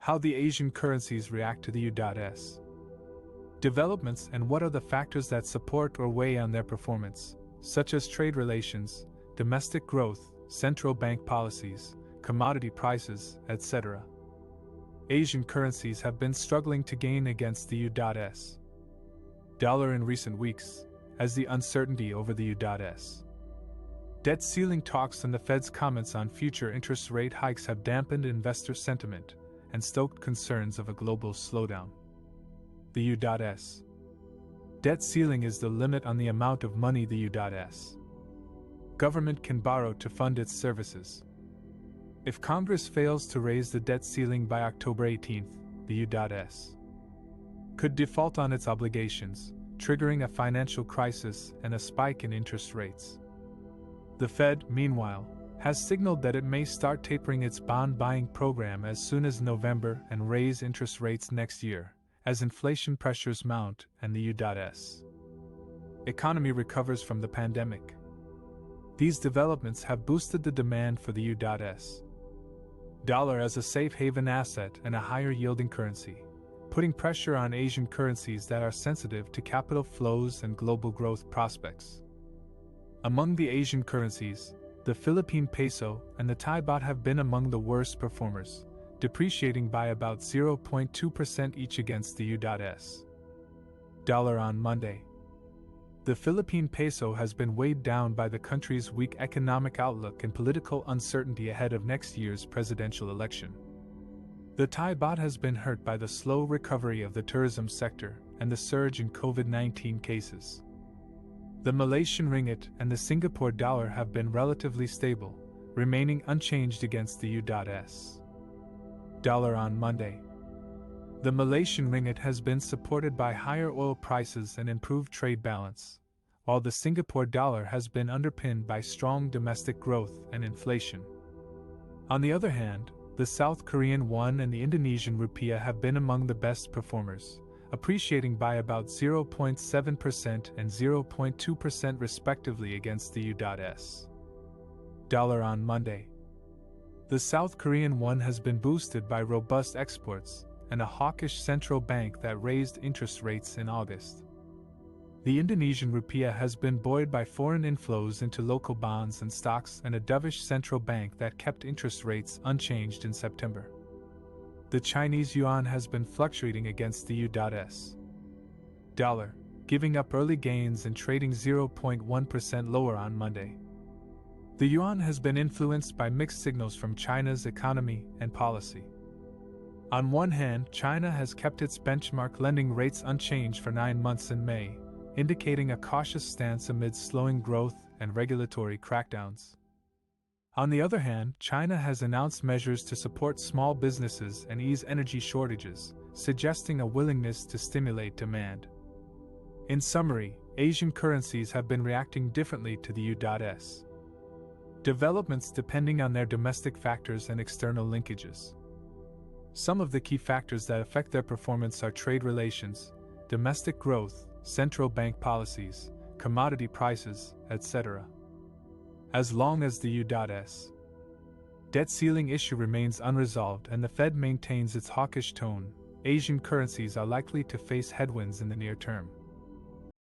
How the Asian currencies react to the U.S. developments and what are the factors that support or weigh on their performance, such as trade relations, domestic growth, central bank policies, commodity prices, etc. Asian currencies have been struggling to gain against the U.S. dollar in recent weeks, as the uncertainty over the U.S. debt ceiling talks and the Fed's comments on future interest rate hikes have dampened investor sentiment and stoked concerns of a global slowdown. The U.S. debt ceiling is the limit on the amount of money the U.S. government can borrow to fund its services. If Congress fails to raise the debt ceiling by October 18th, the U.S. could default on its obligations, triggering a financial crisis and a spike in interest rates. The Fed, meanwhile, has signaled that it may start tapering its bond buying program as soon as November and raise interest rates next year, as inflation pressures mount and the U.S. economy recovers from the pandemic. These developments have boosted the demand for the U.S. dollar as a safe haven asset and a higher yielding currency, putting pressure on Asian currencies that are sensitive to capital flows and global growth prospects. Among the Asian currencies, the Philippine peso and the Thai baht have been among the worst performers, depreciating by about 0.2% each against the U.S. dollar on Monday. The Philippine peso has been weighed down by the country's weak economic outlook and political uncertainty ahead of next year's presidential election. The Thai baht has been hurt by the slow recovery of the tourism sector and the surge in COVID-19 cases. The Malaysian ringgit and the Singapore dollar have been relatively stable, remaining unchanged against the U.S. dollar on Monday. The Malaysian ringgit has been supported by higher oil prices and improved trade balance, while the Singapore dollar has been underpinned by strong domestic growth and inflation. On the other hand, the South Korean won and the Indonesian rupiah have been among the best performers, appreciating by about 0.7% and 0.2% respectively against the U.S. dollar on Monday. The South Korean won has been boosted by robust exports and a hawkish central bank that raised interest rates in August. The Indonesian rupiah has been buoyed by foreign inflows into local bonds and stocks and a dovish central bank that kept interest rates unchanged in September. The Chinese yuan has been fluctuating against the U.S. dollar, giving up early gains and trading 0.1% lower on Monday. The yuan has been influenced by mixed signals from China's economy and policy. On one hand, China has kept its benchmark lending rates unchanged for 9 months in May, indicating a cautious stance amid slowing growth and regulatory crackdowns. On the other hand, China has announced measures to support small businesses and ease energy shortages, suggesting a willingness to stimulate demand. In summary, Asian currencies have been reacting differently to the U.S. developments depending on their domestic factors and external linkages. Some of the key factors that affect their performance are trade relations, domestic growth, central bank policies, commodity prices, etc. As long as the U.S. debt ceiling issue remains unresolved and the Fed maintains its hawkish tone, Asian currencies are likely to face headwinds in the near term.